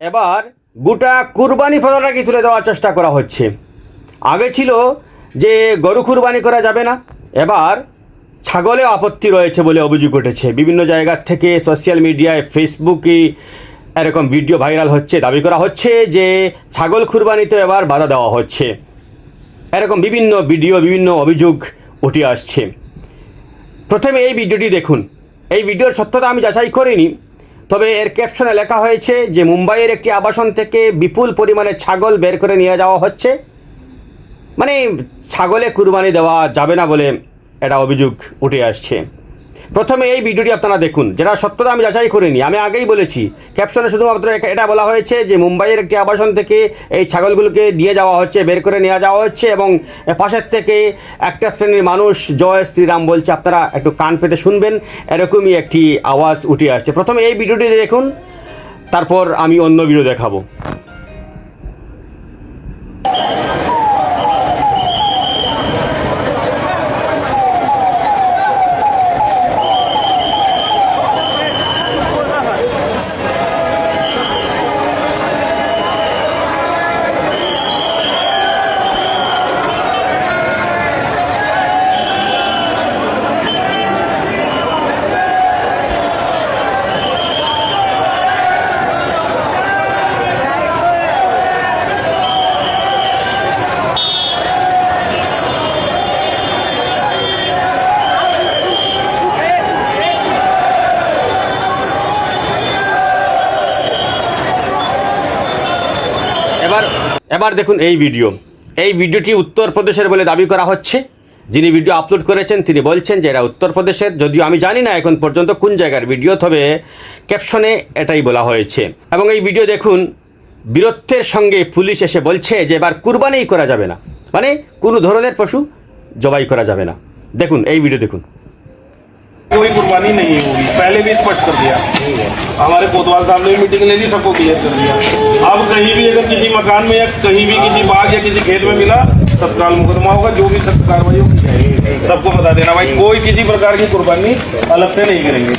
এবার গোটা কুরবানি প্রথাটাকে তুলে দেওয়ার চেষ্টা করা হচ্ছে। আগে ছিল যে গরু কুরবানি করা যাবে না, এবার ছাগলেও আপত্তি রয়েছে বলে অভিযোগ উঠেছে। বিভিন্ন জায়গা থেকে সোশ্যাল মিডিয়ায়, ফেসবুকে এরকম ভিডিও ভাইরাল হচ্ছে, দাবি করা হচ্ছে যে ছাগল কুরবানিতে এবার বাধা দেওয়া হচ্ছে। এরকম বিভিন্ন ভিডিও, বিভিন্ন অভিযোগ উঠে আসছে। প্রথমে এই ভিডিওটি দেখুন। এই ভিডিওর সত্যতা আমি যাচাই করিনি, তবে এর ক্যাপশনে লেখা হয়েছে যে মুম্বাইয়ের একটি আবাসন থেকে বিপুল পরিমাণে ছাগল বের করে নিয়ে যাওয়া হচ্ছে। মানে ছাগলে কুরবানি দেওয়া যাবে না বলে এটা অভিযোগ উঠে আসছে। প্রথমে এই ভিডিওটি আপনারা দেখুন, যেটা সত্যতা আমি যাচাই করিনি। আমি আগেই বলেছি, ক্যাপশনে শুধুমাত্র এটা বলা হয়েছে যে মুম্বাইয়ের একটি আবাসন থেকে এই ছাগলগুলোকে নিয়ে যাওয়া হচ্ছে, বের করে নিয়ে যাওয়া হচ্ছে, এবং পাশের থেকে একটা শ্রেণীর মানুষ জয় শ্রীরাম বলছে। আপনারা একটু কান পেতে শুনবেন, এরকমই একটি আওয়াজ উঠে আসছে। প্রথমে এই ভিডিওটি দেখুন, তারপর আমি অন্য ভিডিও দেখাবো। এবার দেখুন এই ভিডিওটি উত্তরপ্রদেশের বলে দাবি করা হচ্ছে। যিনি ভিডিও আপলোড করেছেন তিনি বলছেন যে এরা উত্তরপ্রদেশের, যদিও আমি জানি না এখন পর্যন্ত কোন জায়গার ভিডিও, তবে ক্যাপশনে এটাই বলা হয়েছে। এবং এই ভিডিও দেখুন, বীরত্বের সঙ্গে পুলিশ এসে বলছে যে এবার কুরবানিই করা যাবে না, মানে কোনো ধরনের পশু জবাই করা যাবে না। দেখুন এই ভিডিও দেখুন। कोई कुर्बानी नहीं होगी, पहले भी स्पष्ट कर दिया। हमारे कोतवाल साहब ने मीटिंग ले ली, सबको क्लियर कर दिया। अब कहीं भी अगर किसी मकान में या कहीं भी किसी बाग या किसी खेत में मिला, तत्काल मुकदमा होगा, जो भी सख्त कार्रवाई होगी सबको बता देना भाई। कोई किसी प्रकार की कुर्बानी अलग से नहीं करेंगे।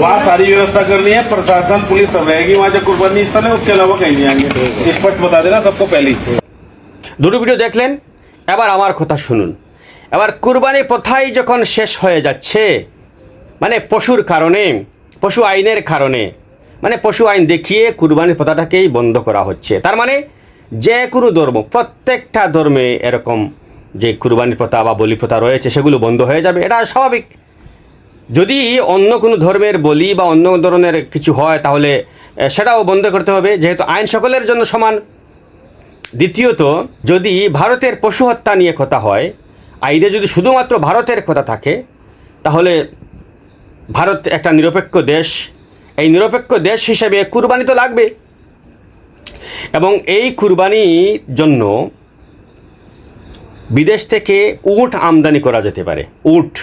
वहाँ सारी व्यवस्था करनी है, प्रशासन पुलिस सब रहेगी वहाँ। जब कुर्बानी स्थल है उसके अलावा कहीं नहीं आएंगे, स्पष्ट बता देना सबको पहले ही। দুটো ভিডিও দেখলেন, এবার আমার কথা শুনুন। এবার কুরবানি প্রথাই যখন শেষ হয়ে যাচ্ছে, মানে পশুর কারণে, পশু আইনের কারণে, মানে পশু আইন দেখিয়ে কুরবানির প্রথাটাকেই বন্ধ করা হচ্ছে। তার মানে যে কোনো ধর্ম, প্রত্যেকটা ধর্মে এরকম যে কুরবানির প্রথা বা বলি প্রথা রয়েছে সেগুলো বন্ধ হয়ে যাবে, এটা স্বাভাবিক। যদি অন্য কোনো ধর্মের বলি বা অন্য ধরনের কিছু হয় তাহলে সেটাও বন্ধ করতে হবে, যেহেতু আইন সকলের জন্য সমান। দ্বিতীয়ত, যদি ভারতের পশু হত্যা নিয়ে কথা হয়, আইনে যদি শুধুমাত্র ভারতের কথা থাকে, তাহলে ভারত একটা নিরপেক্ষ দেশ। এই নিরপেক্ষ দেশ হিসেবে কুরবানি তো লাগবে, এবং এই কুরবানির জন্য বিদেশ থেকে উট আমদানি করা যেতে পারে। উট,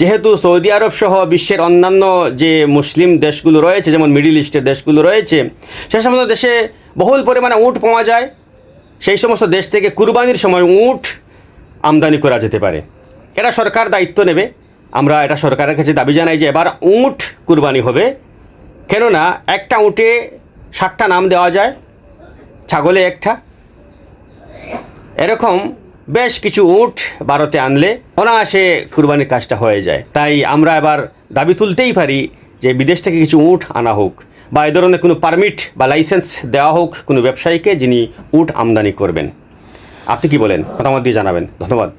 যেহেতু সৌদি আরব সহ বিশ্বের অন্যান্য যে মুসলিম দেশগুলো রয়েছে, যেমন মিডিল ইস্টের দেশগুলো রয়েছে, সে সমস্ত দেশে বহুল পরিমাণে উট পাওয়া যায়। সেই সমস্ত দেশ থেকে কুরবানির সময় উট আমদানি করা যেতে পারে। এটা সরকার দায়িত্ব নেবে। আমরা এটা সরকারের কাছে দাবি জানাই যে এবার উট কুরবানি হবে, কেননা একটা উটে 60টা নাম দেওয়া যায়, ছাগলে একটা। এরকম বেশ কিছু উট ভারতে আনলে অনায়াসে কুরবানির কাজটা হয়ে যায়। তাই আমরা এবার দাবি তুলতেই পারি যে বিদেশ থেকে কিছু উট আনা হোক, বা এ ধরনের কোনো পারমিট বা লাইসেন্স দেওয়া হোক কোনো ব্যবসায়ীকে যিনি উট আমদানি করবেন। আপনি কি বলেন? মতামত দিয়ে জানাবেন। ধন্যবাদ।